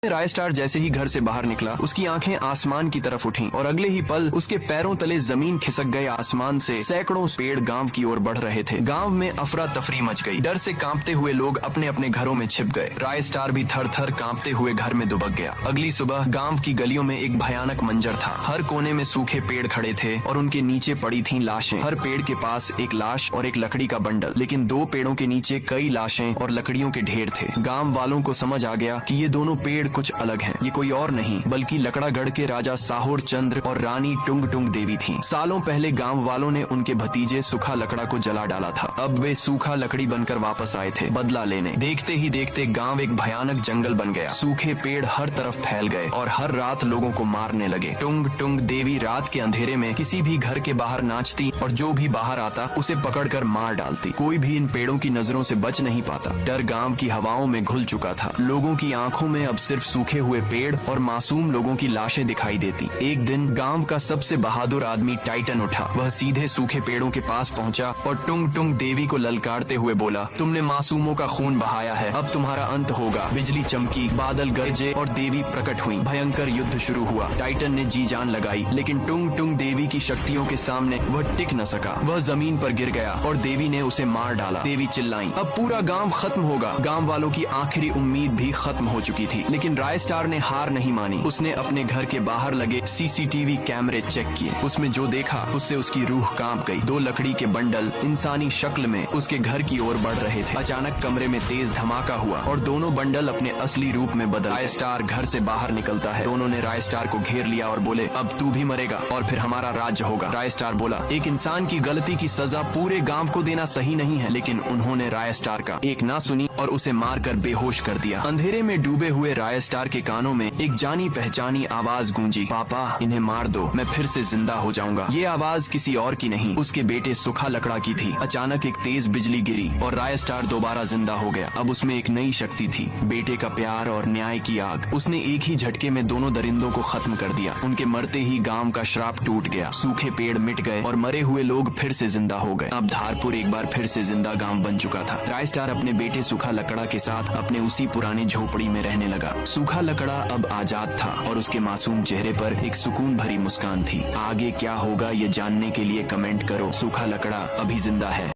राय star जैसे ही घर से बाहर निकला, उसकी आंखें आसमान की तरफ उठीं और अगले ही पल उसके पैरों तले जमीन खिसक गए। आसमान से सैकड़ों पेड़ गांव की ओर बढ़ रहे थे। गांव में अफरा तफरी मच गई। डर से कांपते हुए लोग अपने अपने घरों में छिप गए। राय स्टार भी थर थर कांपते हुए घर में दुबक गया। अगली सुबह गांव की गलियों में एक भयानक मंजर था। हर कोने में सूखे पेड़ खड़े थे और उनके नीचे पड़ी थीं लाशें। हर पेड़ के पास एक लाश और एक लकड़ी का बंडल, लेकिन दो पेड़ों के नीचे कई लाशें और लकड़ियों के ढेर थे। गांव वालों को समझ आ गया कि ये दोनों पेड़ कुछ अलग हैं। ये कोई और नहीं बल्कि लकड़ागढ़ के राजा साहोर चंद्र और रानी टुंग टुंग देवी थीं। सालों पहले गांव वालों ने उनके भतीजे सूखा लकड़ा को जला डाला था। अब वे सूखा लकड़ी बनकर वापस आए थे बदला लेने। देखते ही देखते गांव एक भयानक जंगल बन गया। सूखे पेड़ हर तरफ फैल गए और हर रात लोगों को मारने लगे। टुंग टुंग देवी रात के अंधेरे में किसी भी घर के बाहर नाचती और जो भी बाहर आता उसे पकड़कर मार डालती। कोई भी इन पेड़ों की नजरों से बच नहीं पाता। डर गांव की हवाओं में घुल चुका था। लोगों की आंखों में अब सिर्फ सूखे हुए पेड़ और मासूम लोगों की लाशें दिखाई देती। एक दिन गांव का सबसे बहादुर आदमी टाइटन उठा। वह सीधे सूखे पेड़ों के पास पहुंचा और टुंग टुंग देवी को ललकारते हुए बोला, तुमने मासूमों का खून बहाया है, अब तुम्हारा अंत होगा। बिजली चमकी, बादल गरजे और देवी प्रकट हुई। भयंकर युद्ध शुरू हुआ। टाइटन ने जी जान लगाई, लेकिन टुंग टुंग देवी की शक्तियों के सामने वह टिक न सका। वह जमीन पर गिर गया और देवी ने उसे मार डाला। देवी चिल्लाई, अब पूरा गांव खत्म होगा। गांव वालों की आखिरी उम्मीद भी खत्म हो चुकी थी। लेकिन राय स्टार ने हार नहीं मानी। उसने अपने घर के बाहर लगे सीसीटीवी कैमरे चेक किए। उसमें जो देखा उससे उसकी रूह कांप गई। दो लकड़ी के बंडल इंसानी शक्ल में उसके घर की ओर बढ़ रहे थे। अचानक कमरे में तेज धमाका हुआ और दोनों बंडल अपने असली रूप में बदल। राय स्टार घर से बाहर निकलता है। दोनों ने राय स्टार को घेर लिया और बोले, अब तू भी मरेगा और फिर हमारा राज्य होगा। राय स्टार बोला, एक इंसान की गलती की सजा पूरे गांव को देना सही नहीं है। लेकिन उन्होंने राय स्टार का एक ना सुनी और उसे मारकर बेहोश कर दिया। अंधेरे में डूबे हुए राय स्टार के कानों में एक जानी पहचानी आवाज गूंजी, पापा इन्हें मार दो, मैं फिर से जिंदा हो जाऊंगा। ये आवाज किसी और की नहीं, उसके बेटे सूखा लकड़ा की थी। अचानक एक तेज बिजली गिरी और राय स्टार दोबारा जिंदा हो गया। अब उसमें एक नई शक्ति थी, बेटे का प्यार और न्याय की आग। उसने एक ही झटके में दोनों दरिंदों को खत्म कर दिया। उनके मरते ही गांव का श्राप टूट गया। सूखे पेड़ मिट गए और मरे हुए लोग फिर से जिंदा हो गए। अब धारपुर एक बार फिर से जिंदा गांव बन चुका था। राय स्टार अपने बेटे सूखा लकड़ा के साथ अपने उसी पुरानी झोपड़ी में रहने लगा। सूखा लकड़ा अब आजाद था और उसके मासूम चेहरे पर एक सुकून भरी मुस्कान थी। आगे क्या होगा ये जानने के लिए कमेंट करो। सूखा लकड़ा अभी जिंदा है।